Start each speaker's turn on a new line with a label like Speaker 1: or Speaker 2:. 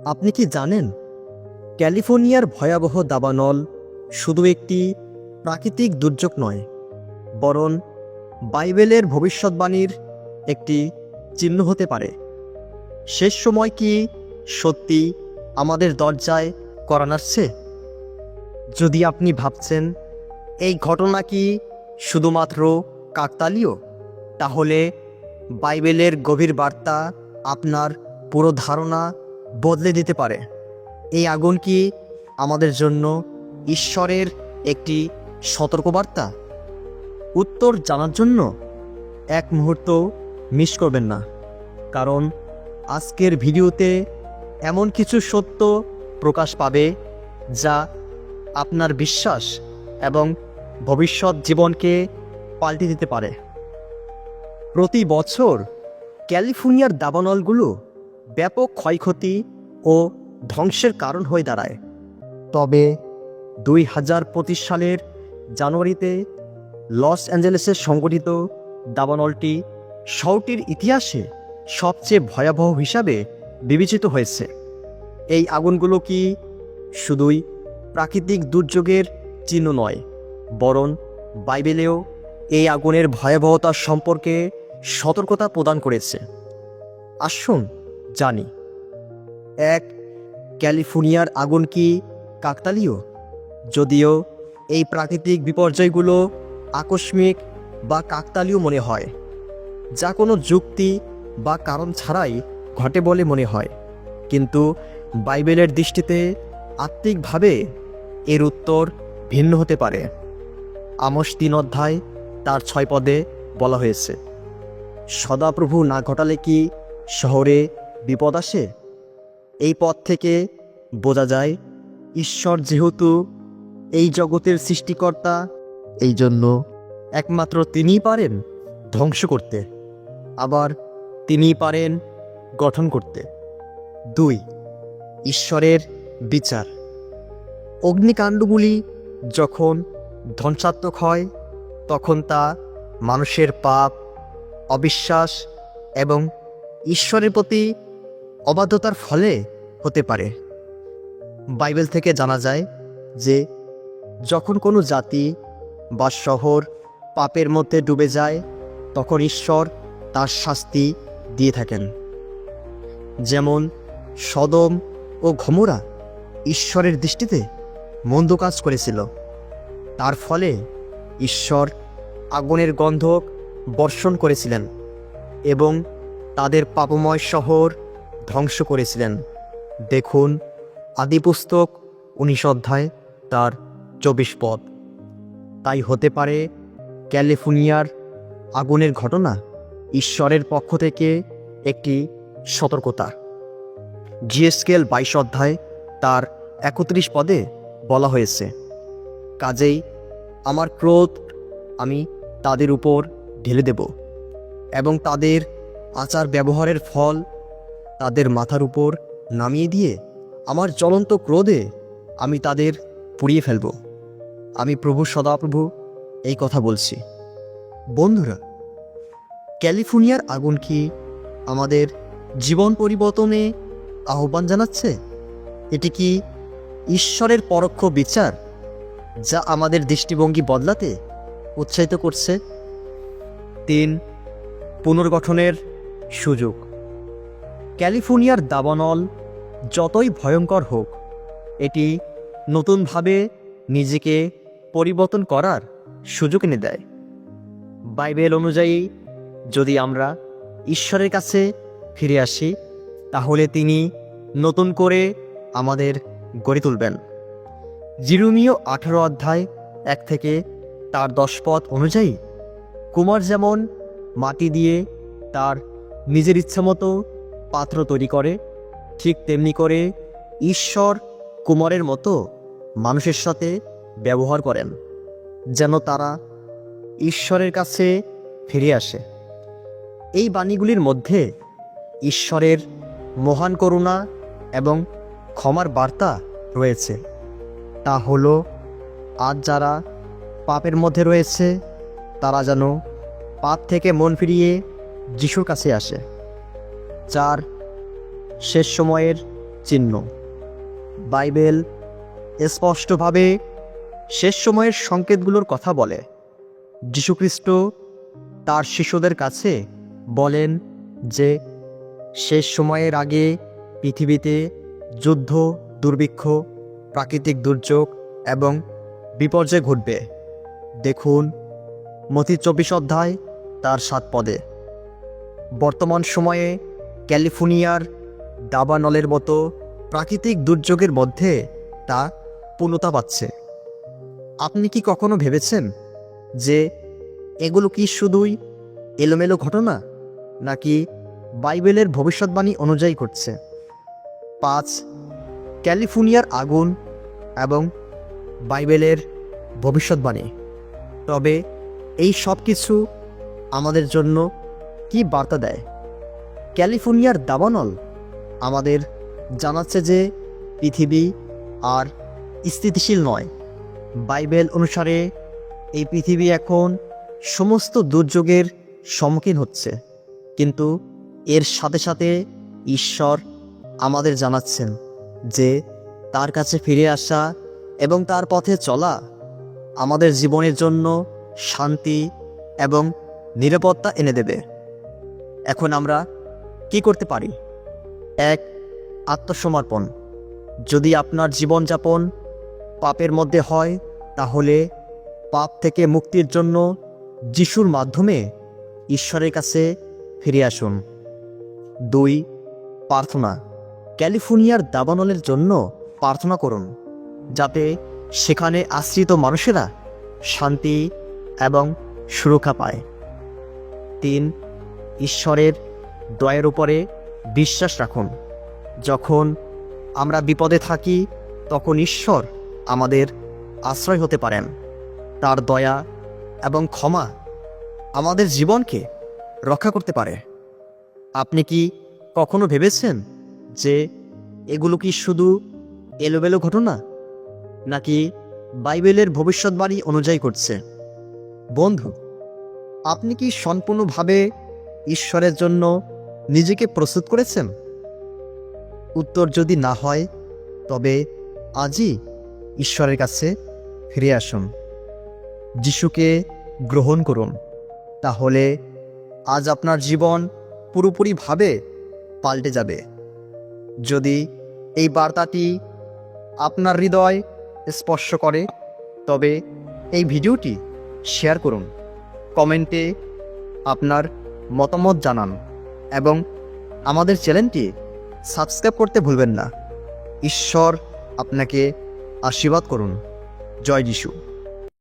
Speaker 1: আপনি কি জানেন ক্যালিফোর্নিয়ার ভয়াবহ দাবানল শুধু একটি প্রাকৃতিক দুর্যোগ নয়, বরং বাইবেলের ভবিষ্যৎবাণীর একটি চিহ্ন হতে পারে। শেষ সময় কি সত্যি আমাদের দরজায় কড়া নাড়ছে? যদি আপনি ভাবছেন এই ঘটনা কি শুধুমাত্র কাকতালীয়, তাহলে বাইবেলের গভীর বার্তা আপনার পুরো ধারণা বদলে দিতে পারে। এই আগুন কি আমাদের জন্য ঈশ্বরের একটি সতর্কবার্তা? উত্তর জানার জন্য এক মুহূর্ত মিস করবেন না, কারণ আজকের ভিডিওতে এমন কিছু সত্য প্রকাশ পাবে যা আপনার বিশ্বাস এবং ভবিষ্যৎ জীবনকে পাল্টে দিতে পারে। প্রতি বছর ক্যালিফোর্নিয়ার দাবানলগুলো ব্যাপক ক্ষয়ক্ষতি ও ধ্বংসের কারণ হয়ে দাঁড়ায়। তবে 2025 সালের জানুয়ারিতে লস অ্যাঞ্জেলেসে সংঘটিত দাবানলটি শহরটির ইতিহাসে সবচেয়ে ভয়াবহ হিসাবে বিবেচিত হয়েছে। এই আগুনগুলো কি শুধুই প্রাকৃতিক দুর্যোগের চিহ্ন নয়, বরং বাইবেলেও এই আগুনের ভয়াবহতা সম্পর্কে সতর্কতা প্রদান করেছে। আসুন জানি, এক, ক্যালিফোর্নিয়ার আগুন কি কাকতালীয়? যদিও এই প্রাকৃতিক বিপর্যয়গুলো আকস্মিক বা কাকতালীয় মনে হয়, যা কোনো যুক্তি বা কারণ ছাড়াই ঘটে বলে মনে হয়, কিন্তু বাইবেলের দৃষ্টিতে আত্মিকভাবে এর উত্তর ভিন্ন হতে পারে। আমোস 3 অধ্যায় তার 6 পদে বলা হয়েছে, সদাপ্রভু না ঘটালে কি শহরে বিপদ আসে? এই পদ থেকে বোঝা যায় ঈশ্বর যেহেতু এই জগতের সৃষ্টিকর্তা, এই জন্য একমাত্র তিনিই পারেন ধ্বংস করতে, আবার তিনিই পারেন গঠন করতে। 2, ঈশ্বরের বিচার। অগ্নিকাণ্ডগুলি যখন ধ্বংসাত্মক হয়, তখন তা মানুষের পাপ, অবিশ্বাস এবং ঈশ্বরের প্রতি অবাধ্যতার ফলে হতে পারে। বাইবেল থেকে জানা যায় যে যখন কোনো জাতি বা শহর পাপের মধ্যে ডুবে যায়, তখন ঈশ্বর তার শাস্তি দিয়ে থাকেন। যেমন সদম ও গমোরা ঈশ্বরের দৃষ্টিতে মন্দ কাজ করেছিল, তার ফলে ঈশ্বর আগুনের গন্ধক বর্ষণ করেছিলেন এবং তাদের পাপময় শহর ধ্বংস করেছিলেন। দেখুন আদিপুস্তক 19 অধ্যায় তার 24 পদ। তাই হতে পারে ক্যালিফোর্নিয়ার আগুনের ঘটনা ঈশ্বরের পক্ষ থেকে একটি সতর্কতা। জিএসকেল 22 অধ্যায় তার 31 পদে বলা হয়েছে, কাজেই আমার ক্রোধ আমি তাদের উপর ঢেলে দেব এবং তাদের আচার ব্যবহারের ফল তাদের মাথার উপর নামিয়ে দিয়ে আমার জ্বলন্ত ক্রোধে আমি তাদের পুড়িয়ে ফেলব। আমি প্রভু সদাপ্রভু এই কথা বলছি। বন্ধুরা, ক্যালিফোর্নিয়ার আগুন কি আমাদের জীবন পরিবর্তনে আহ্বান জানাচ্ছে? এটি কি ঈশ্বরের পরোক্ষ বিচার যা আমাদের দৃষ্টিভঙ্গি বদলাতে উৎসাহিত করছে? 3, পুনর্গঠনের সুযোগ। ক্যালিফোর্নিয়ার দাবানল যতই ভয়ঙ্কর হোক, এটি নতুনভাবে নিজেকে পরিবর্তন করার সুযোগ এনে দেয়। বাইবেল অনুযায়ী যদি আমরা ঈশ্বরের কাছে ফিরে আসি, তাহলে তিনি নতুন করে আমাদের গড়ে তুলবেন। জিরুমীয় 18 অধ্যায় 1 থেকে তার 10 পদ অনুযায়ী, কুমার যেমন মাটি দিয়ে তার নিজের ইচ্ছামতো পাত্র তৈরি করে, ঠিক তেমনি করে ঈশ্বর কুমারের মতো মানুষের সাথে ব্যবহার করেন, যেন তারা ঈশ্বরের কাছে ফিরে আসে। এই বাণীগুলির মধ্যে ঈশ্বরের মহান করুণা এবং ক্ষমার বার্তা রয়েছে। তা হলো, আজ যারা পাপের মধ্যে রয়েছে তারা যেন পাপ থেকে মন ফিরিয়ে যিশুর কাছে আসে। 4, শেষ সময়ের চিহ্ন। বাইবেল স্পষ্টভাবে শেষ সময়ের সংকেতগুলোর কথা বলে। যীশুখ্রিস্ট তার শিষ্যদের কাছে বলেন যে শেষ সময়ের আগে পৃথিবীতে যুদ্ধ, দুর্ভিক্ষ, প্রাকৃতিক দুর্যোগ এবং বিপর্যয় ঘটবে। দেখুন মথি 24 অধ্যায় তার 7 পদে। বর্তমান সময়ে ক্যালিফোর্নিয়ার দাবানলের মতো প্রাকৃতিক দুর্যোগের মধ্যে তা পূর্ণতা পাচ্ছে। আপনি কি কখনো ভেবেছেন যে এগুলো কি শুধুই এলোমেলো ঘটনা, নাকি বাইবেলের ভবিষ্যৎবাণী অনুযায়ী ঘটছে? 5. ক্যালিফোর্নিয়ার আগুন এবং বাইবেলের ভবিষ্যৎবাণী। তবে এই সব কিছু আমাদের জন্য কি বার্তা দেয়? ক্যালিফোর্নিয়ার দাবানল আমাদের জানাচ্ছে যে পৃথিবী আর স্থিতিশীল নয়। বাইবেল অনুসারে এই পৃথিবী এখন সমস্ত দুর্যোগের সম্মুখীন হচ্ছে, কিন্তু এর সাথে সাথে ঈশ্বর আমাদের জানাচ্ছেন যে তার কাছে ফিরে আসা এবং তার পথে চলা আমাদের জীবনের জন্য শান্তি এবং নিরাপত্তা এনে দেবে। এখন আমরা কি করতে পারি? 1. আত্মসমর্পণ। যদি আপনার জীবনযাপন পাপের মধ্যে হয়, তাহলে পাপ থেকে মুক্তির জন্য যিশুর মাধ্যমে ঈশ্বরের কাছে ফিরে আসুন। 2. প্রার্থনা। ক্যালিফোর্নিয়ার দাবানলের জন্য প্রার্থনা করুন, যাতে সেখানে আশ্রিত মানুষেরা শান্তি এবং সুরক্ষা পায়। 3. ঈশ্বরের দয়ার উপরে বিশ্বাস রাখুন। যখন আমরা বিপদে থাকি, তখন ঈশ্বর আমাদের আশ্রয় হতে পারেন। তার দয়া এবং ক্ষমা আমাদের জীবনকে রক্ষা করতে পারে। আপনি কি কখনো ভেবেছেন যে এগুলো কি শুধু এলোমেলো ঘটনা, নাকি বাইবেলের ভবিষ্যৎবাণী অনুযায়ী করছে? বন্ধু, আপনি কি সম্পূর্ণভাবে ঈশ্বরের জন্য নিজেকে প্রস্তুত করেছেন? উত্তর যদি না হয়, তবে আজই ঈশ্বরের কাছে ফিরে আসুন, যিশুকে গ্রহণ করুন। তাহলে আজ আপনার জীবন পুরোপুরিভাবে পাল্টে যাবে। যদি এই বার্তাটি আপনার হৃদয় স্পর্শ করে, তবে এই ভিডিওটি শেয়ার করুন, কমেন্টে আপনার মতামত জানান এবং আমাদের চ্যানেলটি সাবস্ক্রাইব করতে ভুলবেন না। ঈশ্বর আপনাকে আশীর্বাদ করুন। জয় যিশু।